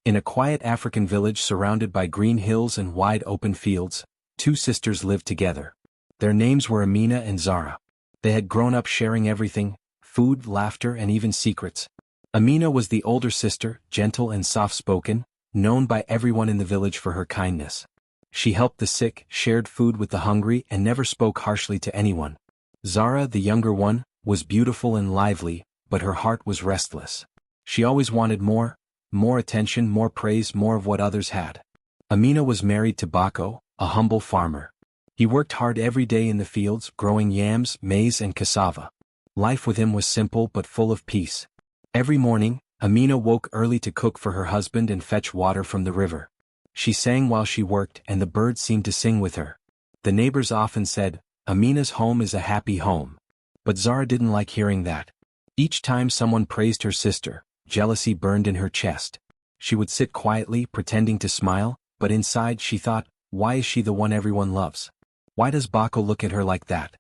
In a quiet African village surrounded by green hills and wide open fields, two sisters lived together. Their names were Amina and Zara. They had grown up sharing everything: food, laughter, and even secrets. Amina was the older sister, gentle and soft-spoken, known by everyone in the village for her kindness. She helped the sick, shared food with the hungry, and never spoke harshly to anyone. Zara, the younger one, was beautiful and lively, but her heart was restless. She always wanted more attention, more praise, more of what others had. Amina was married to Bako, a humble farmer. He worked hard every day in the fields, growing yams, maize, and cassava. Life with him was simple but full of peace. Every morning, Amina woke early to cook for her husband and fetch water from the river. She sang while she worked, and the birds seemed to sing with her. The neighbors often said, "Amina's home is a happy home." But Zara didn't like hearing that. Each time someone praised her sister, jealousy burned in her chest. She would sit quietly, pretending to smile, but inside she thought, why is she the one everyone loves? Why does Bako look at her like that?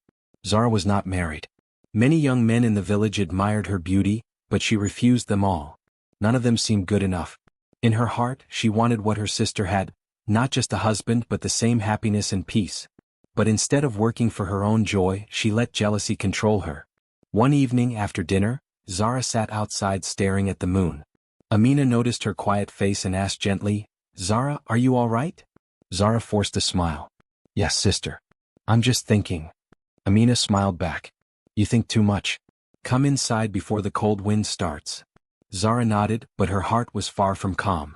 Zara was not married. Many young men in the village admired her beauty, but she refused them all. None of them seemed good enough. In her heart, she wanted what her sister had, not just a husband but the same happiness and peace. But instead of working for her own joy, she let jealousy control her. One evening after dinner, Zara sat outside staring at the moon. Amina noticed her quiet face and asked gently, "Zara, are you all right?" Zara forced a smile. "Yes, sister. I'm just thinking." Amina smiled back. "You think too much. Come inside before the cold wind starts." Zara nodded, but her heart was far from calm.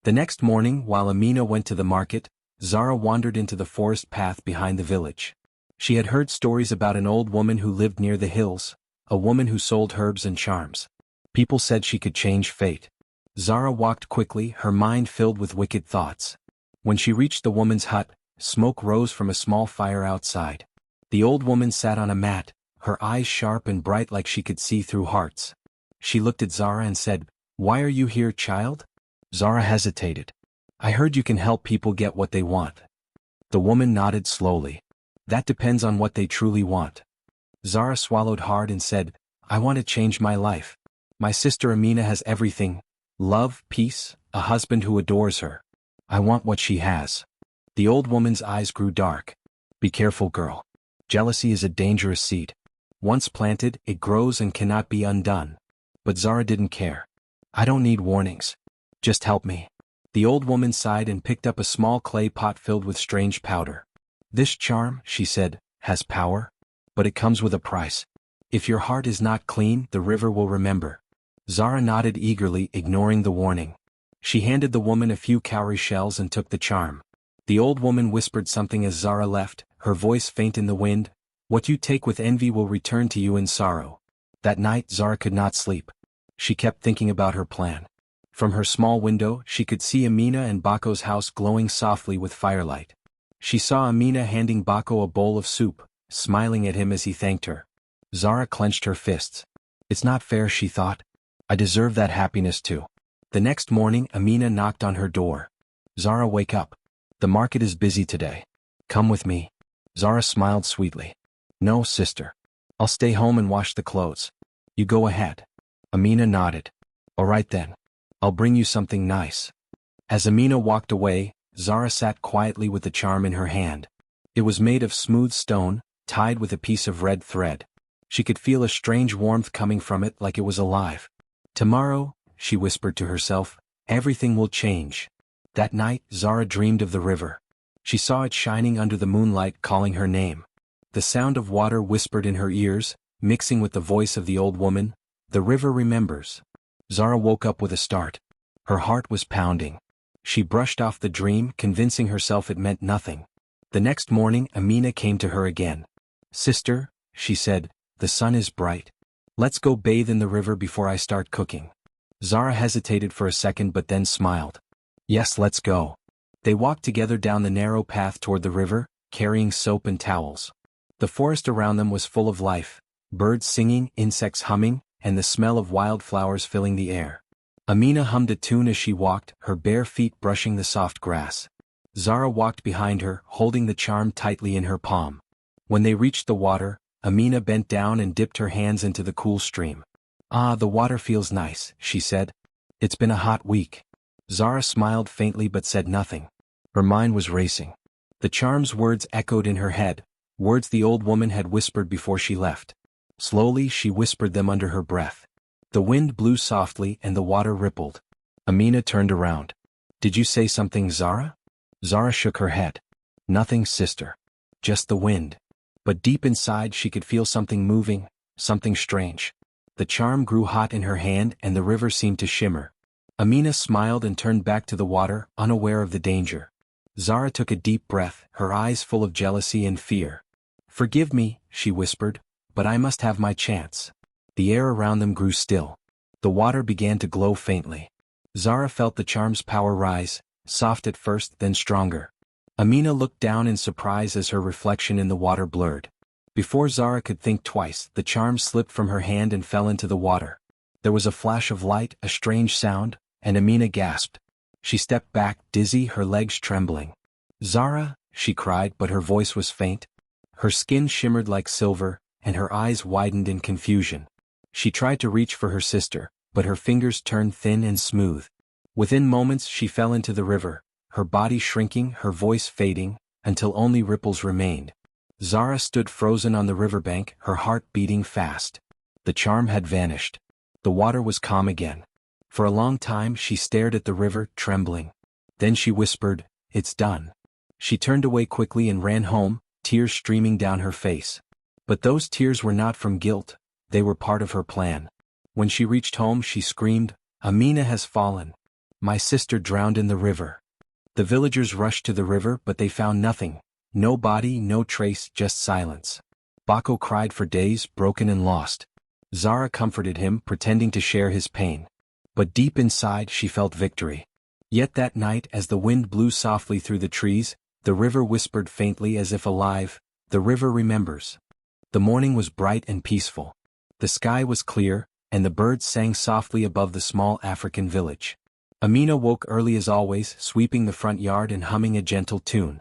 The next morning, while Amina went to the market, Zara wandered into the forest path behind the village. She had heard stories about an old woman who lived near the hills, a woman who sold herbs and charms. People said she could change fate. Zara walked quickly, her mind filled with wicked thoughts. When she reached the woman's hut, smoke rose from a small fire outside. The old woman sat on a mat, her eyes sharp and bright like she could see through hearts. She looked at Zara and said, "Why are you here, child?" Zara hesitated. "I heard you can help people get what they want." The woman nodded slowly. "That depends on what they truly want." Zara swallowed hard and said, "I want to change my life. My sister Amina has everything: love, peace, a husband who adores her. I want what she has." The old woman's eyes grew dark. "Be careful, girl. Jealousy is a dangerous seed. Once planted, it grows and cannot be undone." But Zara didn't care. "I don't need warnings. Just help me." The old woman sighed and picked up a small clay pot filled with strange powder. "This charm," she said, "has power. But it comes with a price. If your heart is not clean, the river will remember." Zara nodded eagerly, ignoring the warning. She handed the woman a few cowrie shells and took the charm. The old woman whispered something as Zara left, her voice faint in the wind. "What you take with envy will return to you in sorrow." That night Zara could not sleep. She kept thinking about her plan. From her small window, she could see Amina and Bako's house glowing softly with firelight. She saw Amina handing Bako a bowl of soup, smiling at him as he thanked her. Zara clenched her fists. "It's not fair," she thought. "I deserve that happiness too." The next morning, Amina knocked on her door. "Zara, wake up. The market is busy today. Come with me." Zara smiled sweetly. "No, sister. I'll stay home and wash the clothes. You go ahead." Amina nodded. "All right then. I'll bring you something nice." As Amina walked away, Zara sat quietly with the charm in her hand. It was made of smooth stone, tied with a piece of red thread. She could feel a strange warmth coming from it, like it was alive. "Tomorrow," she whispered to herself, "everything will change." That night, Zara dreamed of the river. She saw it shining under the moonlight, calling her name. The sound of water whispered in her ears, mixing with the voice of the old woman, "The river remembers." Zara woke up with a start. Her heart was pounding. She brushed off the dream, convincing herself it meant nothing. The next morning, Amina came to her again. "Sister," she said, "the sun is bright. Let's go bathe in the river before I start cooking." Zara hesitated for a second but then smiled. "Yes, let's go." They walked together down the narrow path toward the river, carrying soap and towels. The forest around them was full of life: birds singing, insects humming, and the smell of wildflowers filling the air. Amina hummed a tune as she walked, her bare feet brushing the soft grass. Zara walked behind her, holding the charm tightly in her palm. When they reached the water, Amina bent down and dipped her hands into the cool stream. "Ah, the water feels nice," she said. "It's been a hot week." Zara smiled faintly but said nothing. Her mind was racing. The charm's words echoed in her head, words the old woman had whispered before she left. Slowly she whispered them under her breath. The wind blew softly and the water rippled. Amina turned around. "Did you say something, Zara?" Zara shook her head. "Nothing, sister. Just the wind." But deep inside she could feel something moving, something strange. The charm grew hot in her hand and the river seemed to shimmer. Amina smiled and turned back to the water, unaware of the danger. Zara took a deep breath, her eyes full of jealousy and fear. "Forgive me," she whispered, "but I must have my chance." The air around them grew still. The water began to glow faintly. Zara felt the charm's power rise, soft at first, then stronger. Amina looked down in surprise as her reflection in the water blurred. Before Zara could think twice, the charm slipped from her hand and fell into the water. There was a flash of light, a strange sound, and Amina gasped. She stepped back, dizzy, her legs trembling. "Zara," she cried, but her voice was faint. Her skin shimmered like silver, and her eyes widened in confusion. She tried to reach for her sister, but her fingers turned thin and smooth. Within moments she fell into the river, her body shrinking, her voice fading, until only ripples remained. Zara stood frozen on the riverbank, her heart beating fast. The charm had vanished. The water was calm again. For a long time she stared at the river, trembling. Then she whispered, "It's done." She turned away quickly and ran home, tears streaming down her face. But those tears were not from guilt, they were part of her plan. When she reached home she screamed, "Amina has fallen. My sister drowned in the river." The villagers rushed to the river but they found nothing. No body, no trace, just silence. Bako cried for days, broken and lost. Zara comforted him, pretending to share his pain. But deep inside she felt victory. Yet that night, as the wind blew softly through the trees, the river whispered faintly as if alive, "The river remembers." The morning was bright and peaceful. The sky was clear, and the birds sang softly above the small African village. Amina woke early as always, sweeping the front yard and humming a gentle tune.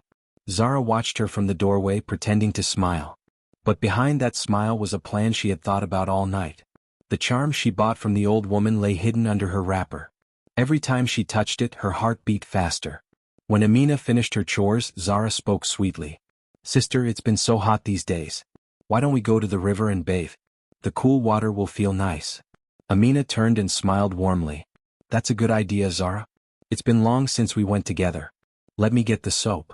Zara watched her from the doorway, pretending to smile. But behind that smile was a plan she had thought about all night. The charm she bought from the old woman lay hidden under her wrapper. Every time she touched it, her heart beat faster. When Amina finished her chores, Zara spoke sweetly. "Sister, it's been so hot these days. Why don't we go to the river and bathe? The cool water will feel nice." Amina turned and smiled warmly. "That's a good idea, Zara. It's been long since we went together. Let me get the soap."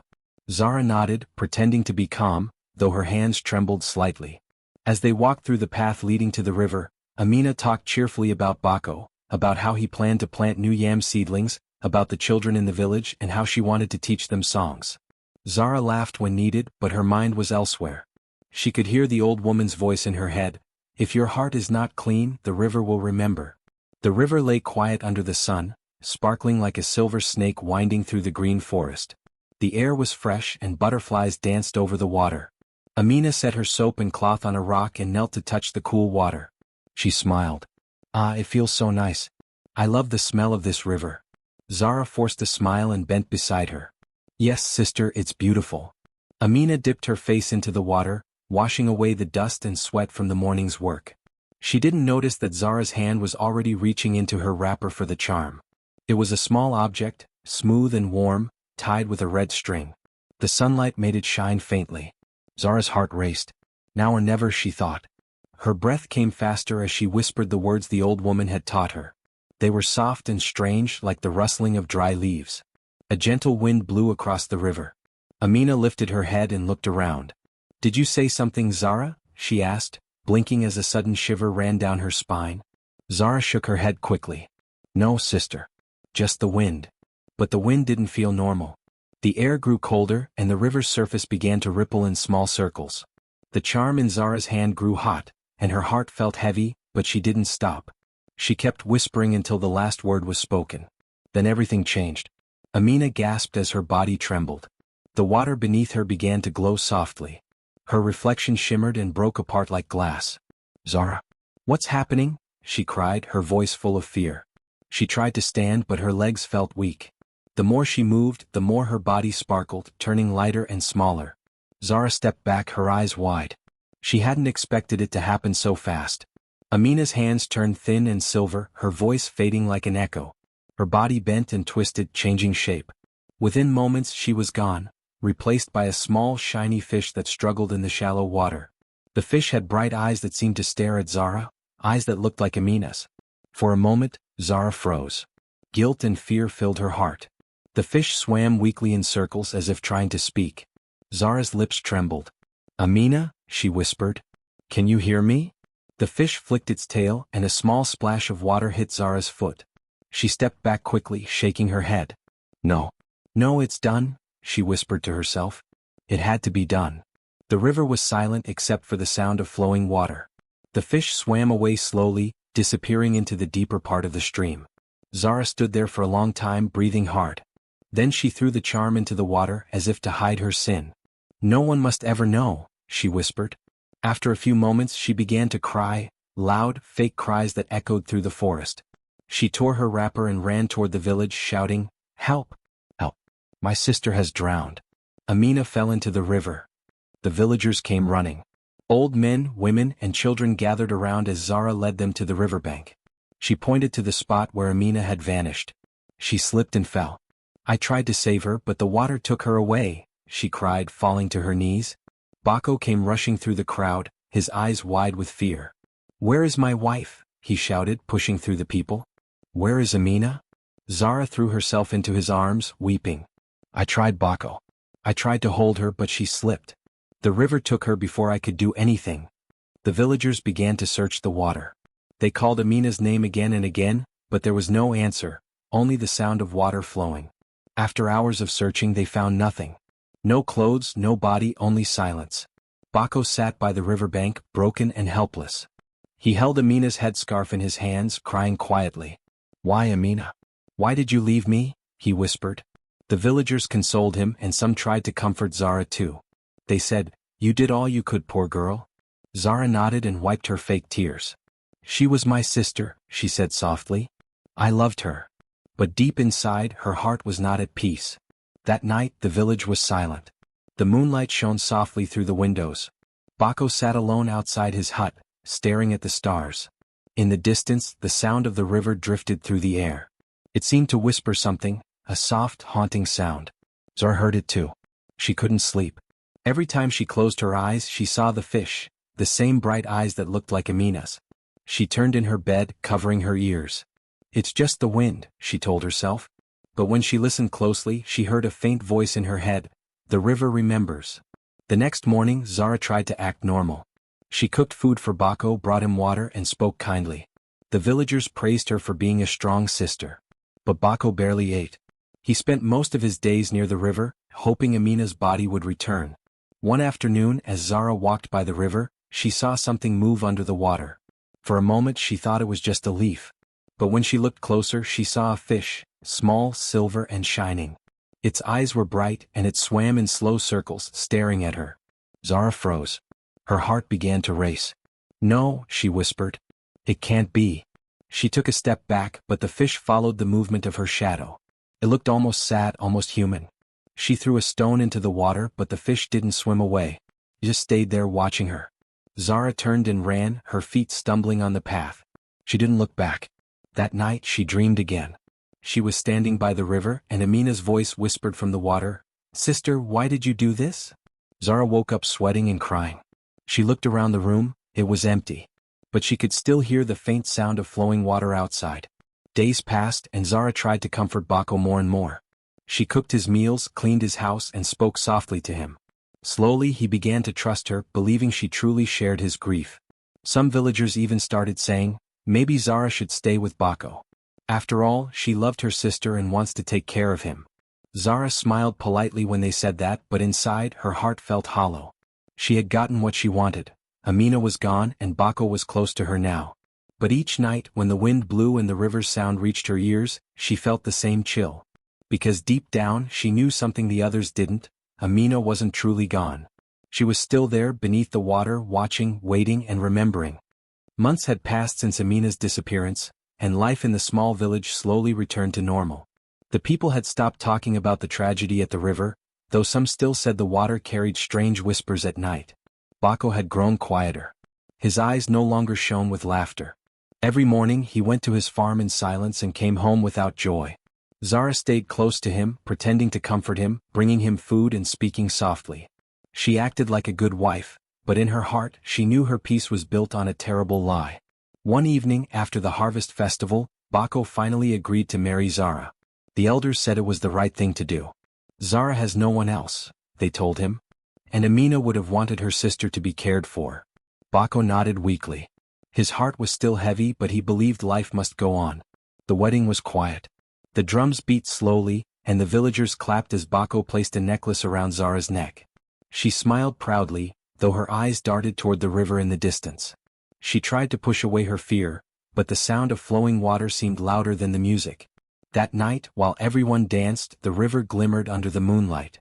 Zara nodded, pretending to be calm, though her hands trembled slightly. As they walked through the path leading to the river, Amina talked cheerfully about Bako, about how he planned to plant new yam seedlings, about the children in the village and how she wanted to teach them songs. Zara laughed when needed, but her mind was elsewhere. She could hear the old woman's voice in her head, "If your heart is not clean, the river will remember." The river lay quiet under the sun, sparkling like a silver snake winding through the green forest. The air was fresh and butterflies danced over the water. Amina set her soap and cloth on a rock and knelt to touch the cool water. She smiled. "Ah, it feels so nice. I love the smell of this river." Zara forced a smile and bent beside her. "Yes, sister, it's beautiful." Amina dipped her face into the water, washing away the dust and sweat from the morning's work. She didn't notice that Zara's hand was already reaching into her wrapper for the charm. It was a small object, smooth and warm, tied with a red string. The sunlight made it shine faintly. Zara's heart raced. Now or never, she thought. Her breath came faster as she whispered the words the old woman had taught her. They were soft and strange, like the rustling of dry leaves. A gentle wind blew across the river. Amina lifted her head and looked around. "Did you say something, Zara?" she asked, blinking as a sudden shiver ran down her spine. Zara shook her head quickly. "No, sister. Just the wind." But the wind didn't feel normal. The air grew colder, and the river's surface began to ripple in small circles. The charm in Zara's hand grew hot, and her heart felt heavy, but she didn't stop. She kept whispering until the last word was spoken. Then everything changed. Amina gasped as her body trembled. The water beneath her began to glow softly. Her reflection shimmered and broke apart like glass. "Zara, what's happening?" she cried, her voice full of fear. She tried to stand, but her legs felt weak. The more she moved, the more her body sparkled, turning lighter and smaller. Zara stepped back, her eyes wide. She hadn't expected it to happen so fast. Amina's hands turned thin and silver, her voice fading like an echo. Her body bent and twisted, changing shape. Within moments she was gone, replaced by a small shiny fish that struggled in the shallow water. The fish had bright eyes that seemed to stare at Zara, eyes that looked like Amina's. For a moment, Zara froze. Guilt and fear filled her heart. The fish swam weakly in circles as if trying to speak. Zara's lips trembled. "Amina," she whispered. "Can you hear me?" The fish flicked its tail and a small splash of water hit Zara's foot. She stepped back quickly, shaking her head. "No. No, it's done," she whispered to herself. It had to be done. The river was silent except for the sound of flowing water. The fish swam away slowly, disappearing into the deeper part of the stream. Zara stood there for a long time, breathing hard. Then she threw the charm into the water as if to hide her sin. "No one must ever know," she whispered. After a few moments she began to cry, loud, fake cries that echoed through the forest. She tore her wrapper and ran toward the village, shouting, "Help! Help! My sister has drowned." Amina fell into the river. The villagers came running. Old men, women, and children gathered around as Zara led them to the riverbank. She pointed to the spot where Amina had vanished. She slipped and fell. "I tried to save her, but the water took her away," she cried, falling to her knees. Bako came rushing through the crowd, his eyes wide with fear. "Where is my wife?" he shouted, pushing through the people. "Where is Amina?" Zara threw herself into his arms, weeping. "I tried, Bako. I tried to hold her, but she slipped. The river took her before I could do anything." The villagers began to search the water. They called Amina's name again and again, but there was no answer, only the sound of water flowing. After hours of searching they found nothing. No clothes, no body, only silence. Bako sat by the riverbank, broken and helpless. He held Amina's headscarf in his hands, crying quietly. "Why, Amina? Why did you leave me?" he whispered. The villagers consoled him and some tried to comfort Zara too. They said, "You did all you could, poor girl." Zara nodded and wiped her fake tears. "She was my sister," she said softly. "I loved her." But deep inside, her heart was not at peace. That night, the village was silent. The moonlight shone softly through the windows. Bako sat alone outside his hut, staring at the stars. In the distance, the sound of the river drifted through the air. It seemed to whisper something, a soft, haunting sound. Zara heard it too. She couldn't sleep. Every time she closed her eyes, she saw the fish, the same bright eyes that looked like Amina's. She turned in her bed, covering her ears. "It's just the wind," she told herself. But when she listened closely, she heard a faint voice in her head. "The river remembers." The next morning, Zara tried to act normal. She cooked food for Bako, brought him water, and spoke kindly. The villagers praised her for being a strong sister. But Bako barely ate. He spent most of his days near the river, hoping Amina's body would return. One afternoon, as Zara walked by the river, she saw something move under the water. For a moment she thought it was just a leaf. But when she looked closer, she saw a fish, small, silver, and shining. Its eyes were bright, and it swam in slow circles, staring at her. Zara froze. Her heart began to race. "No," she whispered. "It can't be." She took a step back, but the fish followed the movement of her shadow. It looked almost sad, almost human. She threw a stone into the water, but the fish didn't swim away. It just stayed there watching her. Zara turned and ran, her feet stumbling on the path. She didn't look back. That night she dreamed again. She was standing by the river, and Amina's voice whispered from the water, "Sister, why did you do this?" Zara woke up sweating and crying. She looked around the room, it was empty. But she could still hear the faint sound of flowing water outside. Days passed, and Zara tried to comfort Bako more and more. She cooked his meals, cleaned his house, and spoke softly to him. Slowly he began to trust her, believing she truly shared his grief. Some villagers even started saying, maybe Zara should stay with Bako. After all, she loved her sister and wants to take care of him. Zara smiled politely when they said that, but inside, her heart felt hollow. She had gotten what she wanted. Amina was gone, and Bako was close to her now. But each night, when the wind blew and the river's sound reached her ears, she felt the same chill. Because deep down, she knew something the others didn't. Amina wasn't truly gone. She was still there, beneath the water, watching, waiting, and remembering. Months had passed since Amina's disappearance, and life in the small village slowly returned to normal. The people had stopped talking about the tragedy at the river, though some still said the water carried strange whispers at night. Bako had grown quieter. His eyes no longer shone with laughter. Every morning he went to his farm in silence and came home without joy. Zara stayed close to him, pretending to comfort him, bringing him food and speaking softly. She acted like a good wife, but in her heart she knew her peace was built on a terrible lie. One evening after the harvest festival, Bako finally agreed to marry Zara. The elders said it was the right thing to do. Zara has no one else, they told him. And Amina would have wanted her sister to be cared for. Bako nodded weakly. His heart was still heavy, but he believed life must go on. The wedding was quiet. The drums beat slowly, and the villagers clapped as Bako placed a necklace around Zara's neck. She smiled proudly, though her eyes darted toward the river in the distance. She tried to push away her fear, but the sound of flowing water seemed louder than the music. That night, while everyone danced, the river glimmered under the moonlight.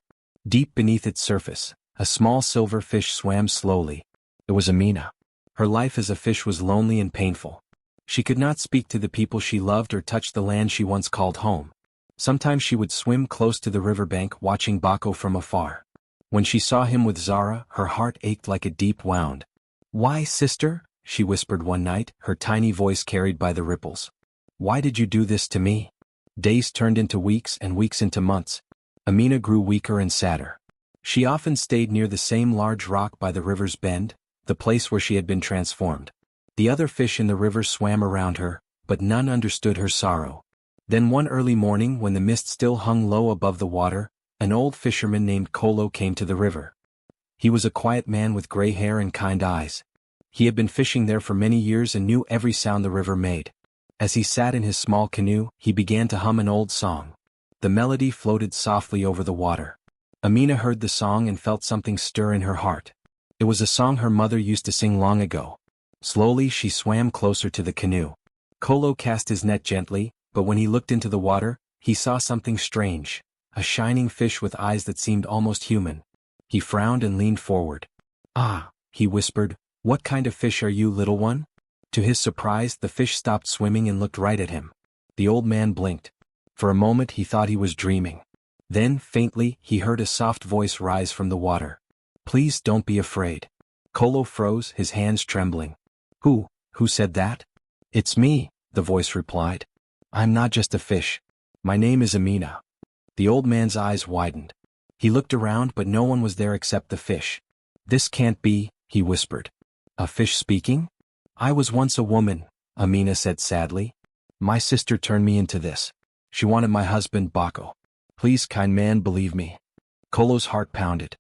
Deep beneath its surface, a small silver fish swam slowly. It was Amina. Her life as a fish was lonely and painful. She could not speak to the people she loved or touch the land she once called home. Sometimes she would swim close to the riverbank watching Bako from afar. When she saw him with Zara, her heart ached like a deep wound. "Why, sister?" she whispered one night, her tiny voice carried by the ripples. "Why did you do this to me?" Days turned into weeks and weeks into months. Amina grew weaker and sadder. She often stayed near the same large rock by the river's bend, the place where she had been transformed. The other fish in the river swam around her, but none understood her sorrow. Then one early morning when the mist still hung low above the water, an old fisherman named Kolo came to the river. He was a quiet man with gray hair and kind eyes. He had been fishing there for many years and knew every sound the river made. As he sat in his small canoe, he began to hum an old song. The melody floated softly over the water. Amina heard the song and felt something stir in her heart. It was a song her mother used to sing long ago. Slowly she swam closer to the canoe. Kolo cast his net gently, but when he looked into the water, he saw something strange, a shining fish with eyes that seemed almost human. He frowned and leaned forward. "Ah," he whispered, "what kind of fish are you, little one?" To his surprise, the fish stopped swimming and looked right at him. The old man blinked. For a moment he thought he was dreaming. Then, faintly, he heard a soft voice rise from the water. "Please don't be afraid." Kolo froze, his hands trembling. Who said that?" "It's me," the voice replied. "I'm not just a fish. My name is Amina." The old man's eyes widened. He looked around but no one was there except the fish. "This can't be," he whispered. "A fish speaking?" "I was once a woman," Amina said sadly. "My sister turned me into this. She wanted my husband Bako. Please, kind man, believe me." Kolo's heart pounded.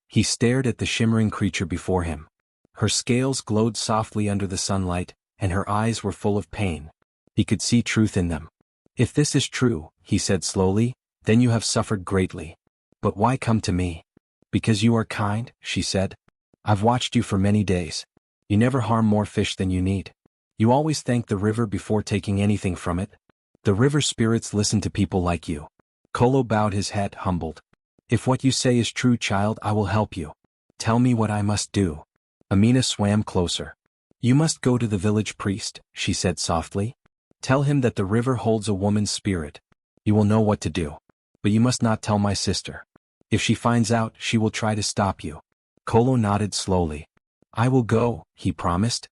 He stared at the shimmering creature before him. Her scales glowed softly under the sunlight, and her eyes were full of pain. He could see truth in them. "If this is true," he said slowly, "then you have suffered greatly. But why come to me?" "Because you are kind," she said. "I've watched you for many days. You never harm more fish than you need. You always thank the river before taking anything from it. The river spirits listen to people like you." Kolo bowed his head, humbled. "If what you say is true, child, I will help you. Tell me what I must do." Amina swam closer. "You must go to the village priest," she said softly. "Tell him that the river holds a woman's spirit. You will know what to do. But you must not tell my sister. If she finds out, she will try to stop you." Kolo nodded slowly. "I will go," he promised.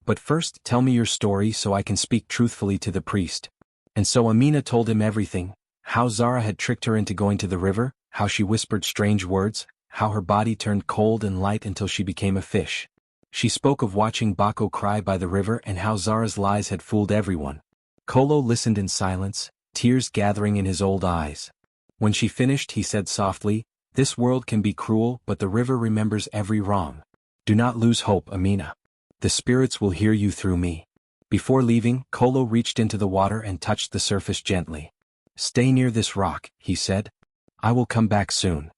"But first tell me your story so I can speak truthfully to the priest." And so Amina told him everything, how Zara had tricked her into going to the river, how she whispered strange words, how her body turned cold and light until she became a fish. She spoke of watching Bako cry by the river and how Zara's lies had fooled everyone. Kolo listened in silence, tears gathering in his old eyes. When she finished, he said softly, "This world can be cruel, but the river remembers every wrong. Do not lose hope, Amina. The spirits will hear you through me." Before leaving, Kolo reached into the water and touched the surface gently. "Stay near this rock," he said. "I will come back soon."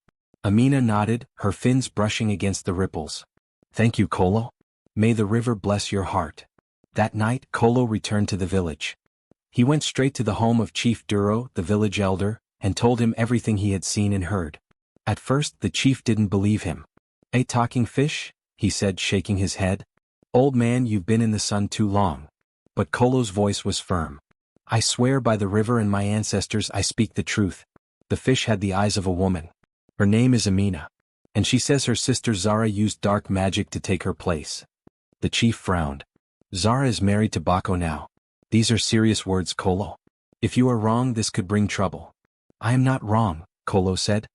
Amina nodded, her fins brushing against the ripples. "Thank you, Kolo. May the river bless your heart." That night, Kolo returned to the village. He went straight to the home of Chief Duro, the village elder, and told him everything he had seen and heard. At first, the chief didn't believe him. "A talking fish?" he said, shaking his head. "Old man, you've been in the sun too long." But Kolo's voice was firm. "I swear by the river and my ancestors I speak the truth. The fish had the eyes of a woman. Her name is Amina. And she says her sister Zara used dark magic to take her place." The chief frowned. Zara is married to Bako now. These are serious words, Kolo. If you are wrong, this could bring trouble. I am not wrong, Kolo said.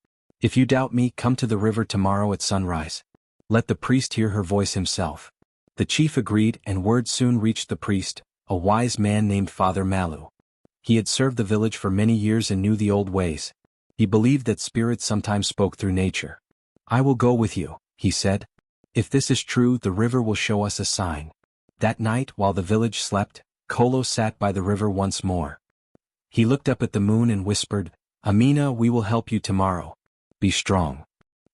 If you doubt me, come to the river tomorrow at sunrise. Let the priest hear her voice himself. The chief agreed, and word soon reached the priest, a wise man named Father Malu. He had served the village for many years and knew the old ways. He believed that spirits sometimes spoke through nature. I will go with you, he said. If this is true, the river will show us a sign. That night, while the village slept, Kolo sat by the river once more. He looked up at the moon and whispered, Amina, we will help you tomorrow. Be strong.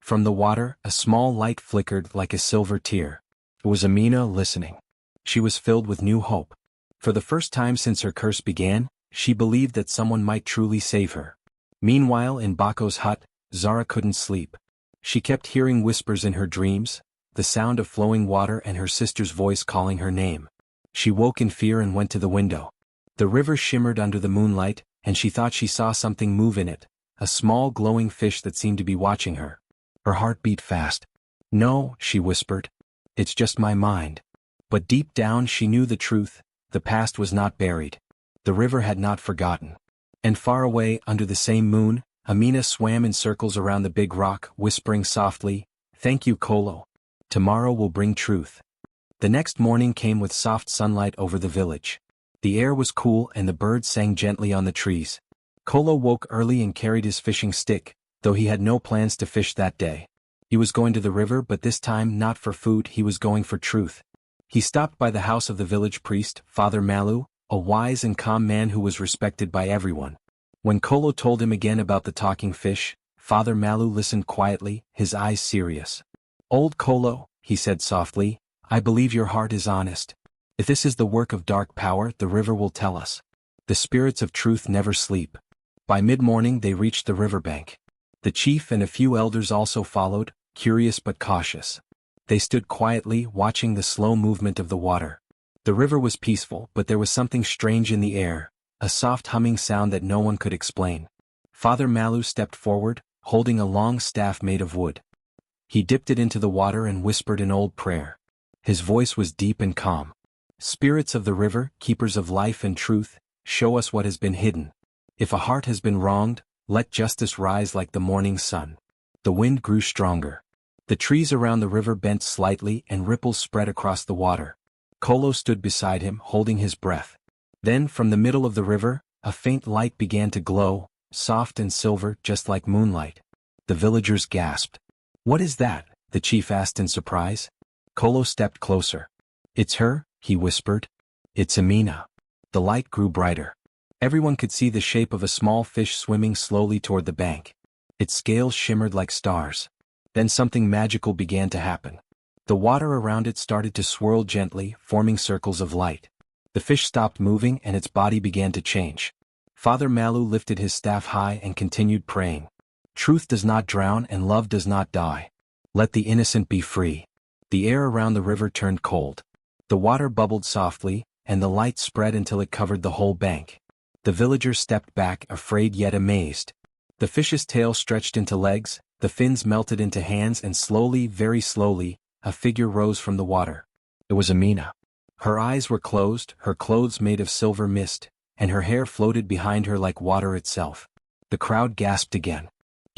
From the water, a small light flickered like a silver tear. It was Amina listening. She was filled with new hope. For the first time since her curse began, she believed that someone might truly save her. Meanwhile, in Bako's hut, Zara couldn't sleep. She kept hearing whispers in her dreams, the sound of flowing water and her sister's voice calling her name. She woke in fear and went to the window. The river shimmered under the moonlight, and she thought she saw something move in it, a small glowing fish that seemed to be watching her. Her heart beat fast. No, she whispered. It's just my mind. But deep down she knew the truth, the past was not buried. The river had not forgotten. And far away, under the same moon, Amina swam in circles around the big rock, whispering softly, Thank you, Kolo. Tomorrow will bring truth. The next morning came with soft sunlight over the village. The air was cool and the birds sang gently on the trees. Kolo woke early and carried his fishing stick, though he had no plans to fish that day. He was going to the river, but this time not for food, he was going for truth. He stopped by the house of the village priest, Father Malu, a wise and calm man who was respected by everyone. When Kolo told him again about the talking fish, Father Malu listened quietly, his eyes serious. Old Kolo, he said softly, I believe your heart is honest. If this is the work of dark power, the river will tell us. The spirits of truth never sleep. By mid-morning they reached the riverbank. The chief and a few elders also followed, curious but cautious. They stood quietly, watching the slow movement of the water. The river was peaceful, but there was something strange in the air, a soft humming sound that no one could explain. Father Malu stepped forward, holding a long staff made of wood. He dipped it into the water and whispered an old prayer. His voice was deep and calm. Spirits of the river, keepers of life and truth, show us what has been hidden. If a heart has been wronged, let justice rise like the morning sun. The wind grew stronger. The trees around the river bent slightly and ripples spread across the water. Kolo stood beside him, holding his breath. Then, from the middle of the river, a faint light began to glow, soft and silver, just like moonlight. The villagers gasped. What is that? The chief asked in surprise. Kolo stepped closer. It's her, he whispered. It's Amina. The light grew brighter. Everyone could see the shape of a small fish swimming slowly toward the bank. Its scales shimmered like stars. Then something magical began to happen. The water around it started to swirl gently, forming circles of light. The fish stopped moving and its body began to change. Father Malu lifted his staff high and continued praying. Truth does not drown and love does not die. Let the innocent be free. The air around the river turned cold. The water bubbled softly, and the light spread until it covered the whole bank. The villagers stepped back, afraid yet amazed. The fish's tail stretched into legs, the fins melted into hands, and slowly, very slowly, a figure rose from the water. It was Amina. Her eyes were closed, her clothes made of silver mist, and her hair floated behind her like water itself. The crowd gasped again.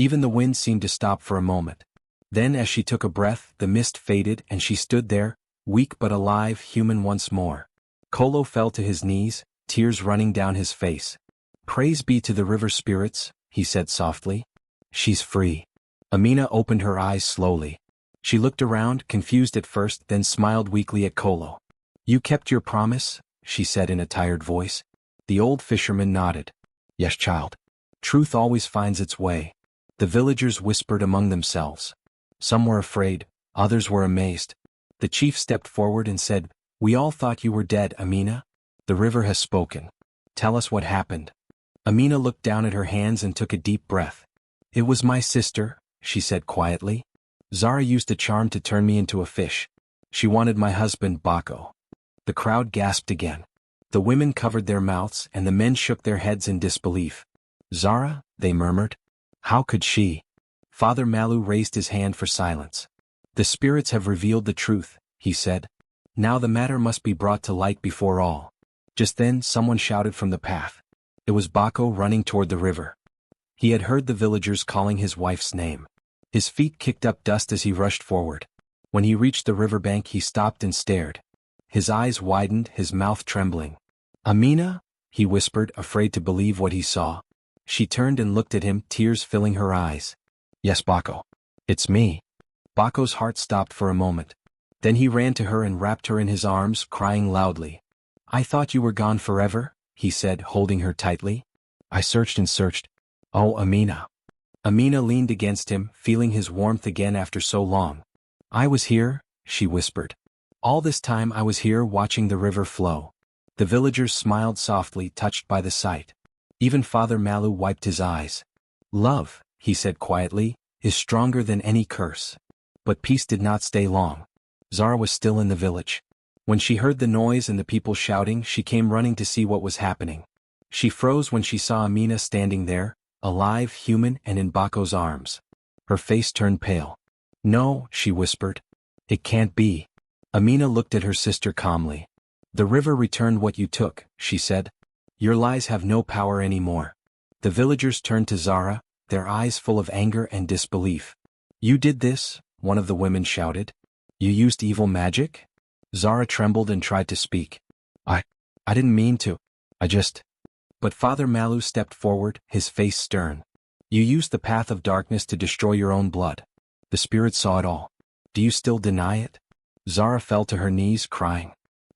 Even the wind seemed to stop for a moment. Then, as she took a breath, the mist faded and she stood there, weak but alive, human once more. Kolo fell to his knees, tears running down his face. Praise be to the river spirits, he said softly. She's free. Amina opened her eyes slowly. She looked around, confused at first, then smiled weakly at Kolo. You kept your promise, she said in a tired voice. The old fisherman nodded. Yes, child. Truth always finds its way. The villagers whispered among themselves. Some were afraid, others were amazed. The chief stepped forward and said, We all thought you were dead, Amina. The river has spoken. Tell us what happened. Amina looked down at her hands and took a deep breath. It was my sister, she said quietly. Zara used a charm to turn me into a fish. She wanted my husband, Bako. The crowd gasped again. The women covered their mouths and the men shook their heads in disbelief. Zara, they murmured. How could she? Father Malu raised his hand for silence. The spirits have revealed the truth, he said. Now the matter must be brought to light before all. Just then someone shouted from the path. It was Bako running toward the river. He had heard the villagers calling his wife's name. His feet kicked up dust as he rushed forward. When he reached the riverbank he stopped and stared. His eyes widened, his mouth trembling. "Amina?" he whispered, afraid to believe what he saw. She turned and looked at him, tears filling her eyes. "Yes, Bako. It's me." Bako's heart stopped for a moment. Then he ran to her and wrapped her in his arms, crying loudly. "I thought you were gone forever," he said, holding her tightly. "I searched and searched. Oh, Amina." Amina leaned against him, feeling his warmth again after so long. "I was here," she whispered. "All this time I was here watching the river flow." The villagers smiled softly, touched by the sight. Even Father Malu wiped his eyes. "Love," he said quietly, "is stronger than any curse." But peace did not stay long. Zara was still in the village. When she heard the noise and the people shouting, she came running to see what was happening. She froze when she saw Amina standing there, alive, human, and in Bako's arms. Her face turned pale. "No," she whispered. "It can't be." Amina looked at her sister calmly. "The river returned what you took," she said. "Your lies have no power anymore." The villagers turned to Zara, their eyes full of anger and disbelief. "You did this?" one of the women shouted. "You used evil magic?" Zara trembled and tried to speak. I didn't mean to. I just..." But Father Malu stepped forward, his face stern. "You used the path of darkness to destroy your own blood. The spirits saw it all. Do you still deny it?" Zara fell to her knees, crying.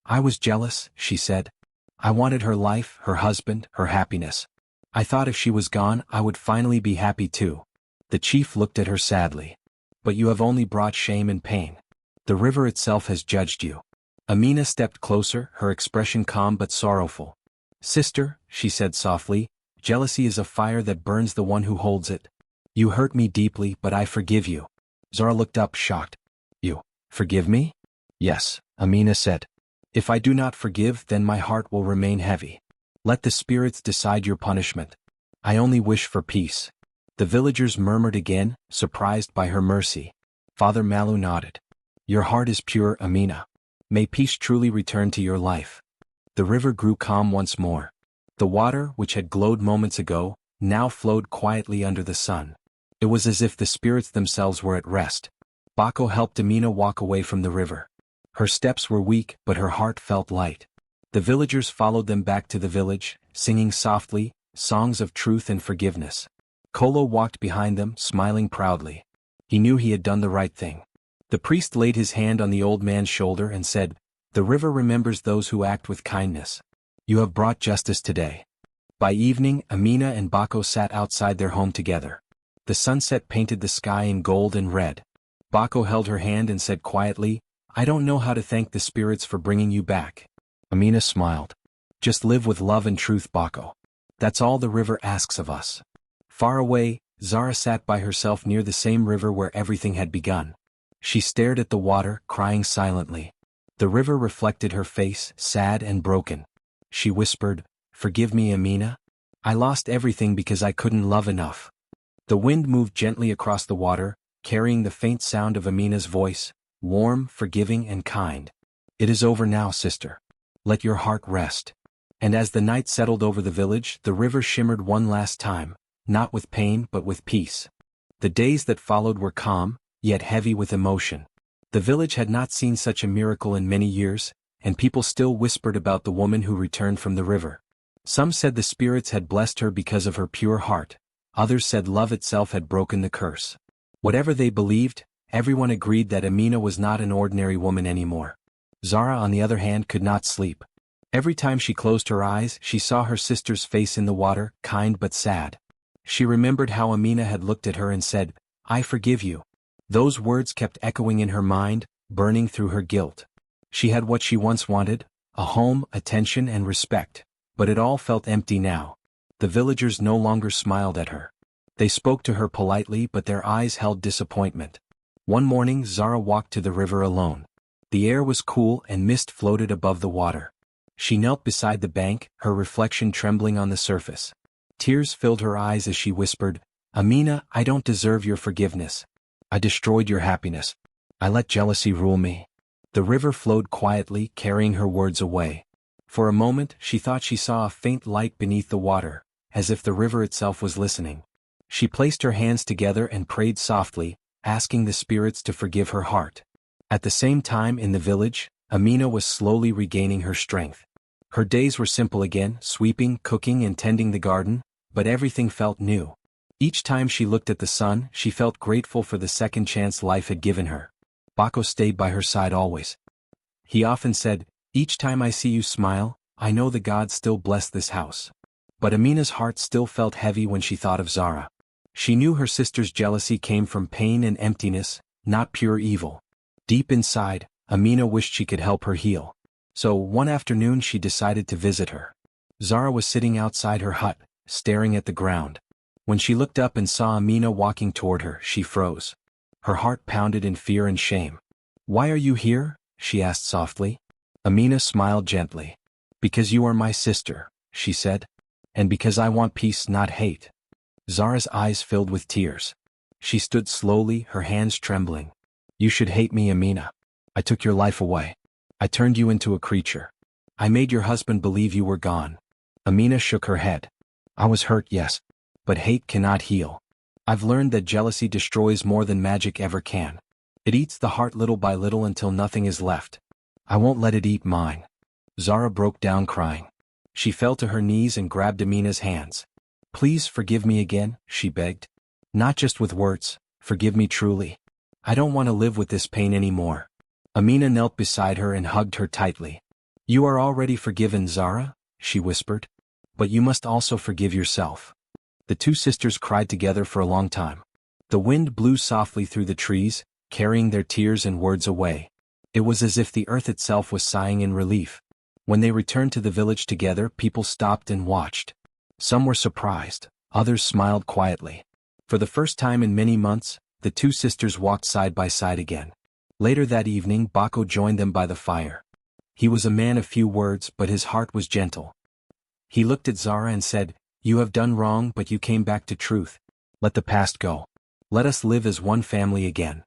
"I was jealous," she said. "I wanted her life, her husband, her happiness. I thought if she was gone I would finally be happy too." The chief looked at her sadly. "But you have only brought shame and pain. The river itself has judged you." Amina stepped closer, her expression calm but sorrowful. "Sister," she said softly, "jealousy is a fire that burns the one who holds it. You hurt me deeply, but I forgive you." Zara looked up, shocked. "You forgive me?" "Yes," Amina said. "If I do not forgive, then my heart will remain heavy. Let the spirits decide your punishment. I only wish for peace." The villagers murmured again, surprised by her mercy. Father Malu nodded. "Your heart is pure, Amina. May peace truly return to your life." The river grew calm once more. The water, which had glowed moments ago, now flowed quietly under the sun. It was as if the spirits themselves were at rest. Bako helped Amina walk away from the river. Her steps were weak, but her heart felt light. The villagers followed them back to the village, singing softly, songs of truth and forgiveness. Kolo walked behind them, smiling proudly. He knew he had done the right thing. The priest laid his hand on the old man's shoulder and said, "The river remembers those who act with kindness. You have brought justice today." By evening, Amina and Bako sat outside their home together. The sunset painted the sky in gold and red. Bako held her hand and said quietly, "I don't know how to thank the spirits for bringing you back." Amina smiled. "Just live with love and truth, Bako. That's all the river asks of us." Far away, Zara sat by herself near the same river where everything had begun. She stared at the water, crying silently. The river reflected her face, sad and broken. She whispered, "Forgive me, Amina. I lost everything because I couldn't love enough." The wind moved gently across the water, carrying the faint sound of Amina's voice, warm, forgiving and kind. "It is over now, sister. Let your heart rest." And as the night settled over the village, the river shimmered one last time, not with pain but with peace. The days that followed were calm, yet heavy with emotion. The village had not seen such a miracle in many years, and people still whispered about the woman who returned from the river. Some said the spirits had blessed her because of her pure heart. Others said love itself had broken the curse. Whatever they believed, everyone agreed that Amina was not an ordinary woman anymore. Zara, on the other hand, could not sleep. Every time she closed her eyes, she saw her sister's face in the water, kind but sad. She remembered how Amina had looked at her and said, "I forgive you." Those words kept echoing in her mind, burning through her guilt. She had what she once wanted, a home, attention and respect, but it all felt empty now. The villagers no longer smiled at her. They spoke to her politely, but their eyes held disappointment. One morning Zara walked to the river alone. The air was cool and mist floated above the water. She knelt beside the bank, her reflection trembling on the surface. Tears filled her eyes as she whispered, "Amina, I don't deserve your forgiveness. I destroyed your happiness. I let jealousy rule me." The river flowed quietly, carrying her words away. For a moment, she thought she saw a faint light beneath the water, as if the river itself was listening. She placed her hands together and prayed softly, asking the spirits to forgive her heart. At the same time in the village, Amina was slowly regaining her strength. Her days were simple again, sweeping, cooking and tending the garden, but everything felt new. Each time she looked at the sun, she felt grateful for the second chance life had given her. Bako stayed by her side always. He often said, "Each time I see you smile, I know the gods still bless this house." But Amina's heart still felt heavy when she thought of Zara. She knew her sister's jealousy came from pain and emptiness, not pure evil. Deep inside, Amina wished she could help her heal. So, one afternoon she decided to visit her. Zara was sitting outside her hut, staring at the ground. When she looked up and saw Amina walking toward her, she froze. Her heart pounded in fear and shame. "Why are you here?" she asked softly. Amina smiled gently. "Because you are my sister," she said. "And because I want peace, not hate." Zara's eyes filled with tears. She stood slowly, her hands trembling. "You should hate me, Amina. I took your life away. I turned you into a creature. I made your husband believe you were gone." Amina shook her head. "I was hurt, yes. But hate cannot heal. I've learned that jealousy destroys more than magic ever can. It eats the heart little by little until nothing is left. I won't let it eat mine." Zara broke down crying. She fell to her knees and grabbed Amina's hands. "Please forgive me again," she begged. "Not just with words, forgive me truly. I don't want to live with this pain anymore." Amina knelt beside her and hugged her tightly. "You are already forgiven, Zara," she whispered. "But you must also forgive yourself." The two sisters cried together for a long time. The wind blew softly through the trees, carrying their tears and words away. It was as if the earth itself was sighing in relief. When they returned to the village together, people stopped and watched. Some were surprised, others smiled quietly. For the first time in many months, the two sisters walked side by side again. Later that evening, Bako joined them by the fire. He was a man of few words, but his heart was gentle. He looked at Zara and said, "You have done wrong, but you came back to truth. Let the past go. Let us live as one family again."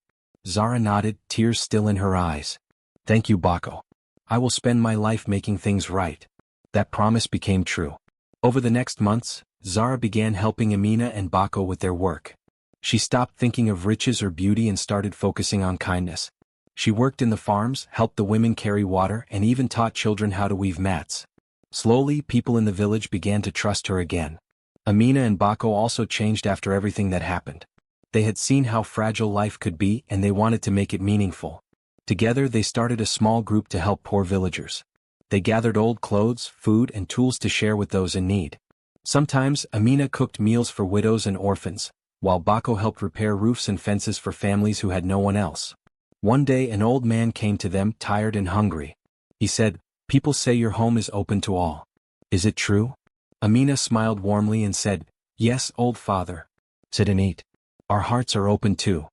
Zara nodded, tears still in her eyes. "Thank you, Bako. I will spend my life making things right." That promise became true. Over the next months, Zara began helping Amina and Bako with their work. She stopped thinking of riches or beauty and started focusing on kindness. She worked in the farms, helped the women carry water, and even taught children how to weave mats. Slowly, people in the village began to trust her again. Amina and Bako also changed after everything that happened. They had seen how fragile life could be and they wanted to make it meaningful. Together they started a small group to help poor villagers. They gathered old clothes, food, and tools to share with those in need. Sometimes, Amina cooked meals for widows and orphans, while Bako helped repair roofs and fences for families who had no one else. One day an old man came to them, tired and hungry. He said, "People say your home is open to all. Is it true?" Amina smiled warmly and said, "Yes, old father. Sit and eat. Our hearts are open too."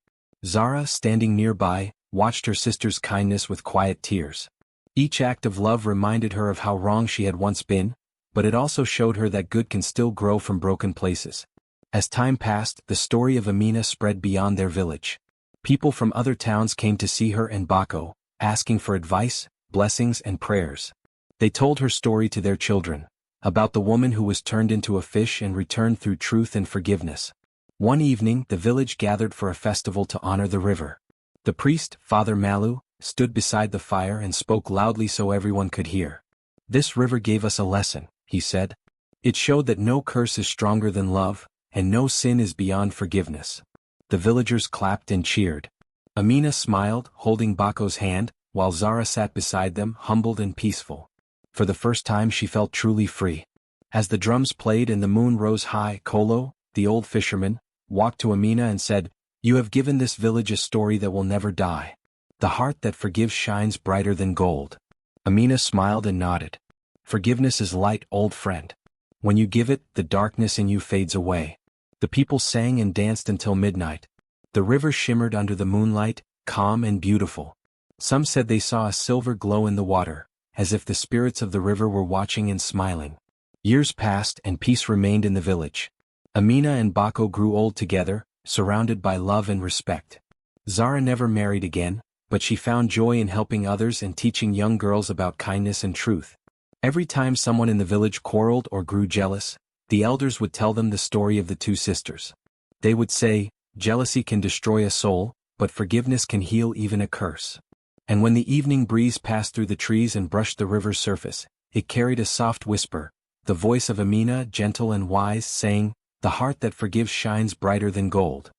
Zara, standing nearby, watched her sister's kindness with quiet tears. Each act of love reminded her of how wrong she had once been, but it also showed her that good can still grow from broken places. As time passed, the story of Amina spread beyond their village. People from other towns came to see her and Bako, asking for advice, blessings and prayers. They told her story to their children, about the woman who was turned into a fish and returned through truth and forgiveness. One evening, the village gathered for a festival to honor the river. The priest, Father Malu, stood beside the fire and spoke loudly so everyone could hear. "This river gave us a lesson," he said. "It showed that no curse is stronger than love, and no sin is beyond forgiveness." The villagers clapped and cheered. Amina smiled, holding Bako's hand, while Zara sat beside them, humbled and peaceful. For the first time she felt truly free. As the drums played and the moon rose high, Kolo, the old fisherman, walked to Amina and said, "You have given this village a story that will never die. The heart that forgives shines brighter than gold." Amina smiled and nodded. "Forgiveness is light, old friend. When you give it, the darkness in you fades away." The people sang and danced until midnight. The river shimmered under the moonlight, calm and beautiful. Some said they saw a silver glow in the water, as if the spirits of the river were watching and smiling. Years passed and peace remained in the village. Amina and Bako grew old together, surrounded by love and respect. Zara never married again, but she found joy in helping others and teaching young girls about kindness and truth. Every time someone in the village quarreled or grew jealous, the elders would tell them the story of the two sisters. They would say, "Jealousy can destroy a soul, but forgiveness can heal even a curse." And when the evening breeze passed through the trees and brushed the river's surface, it carried a soft whisper, the voice of Amina, gentle and wise, saying, "The heart that forgives shines brighter than gold."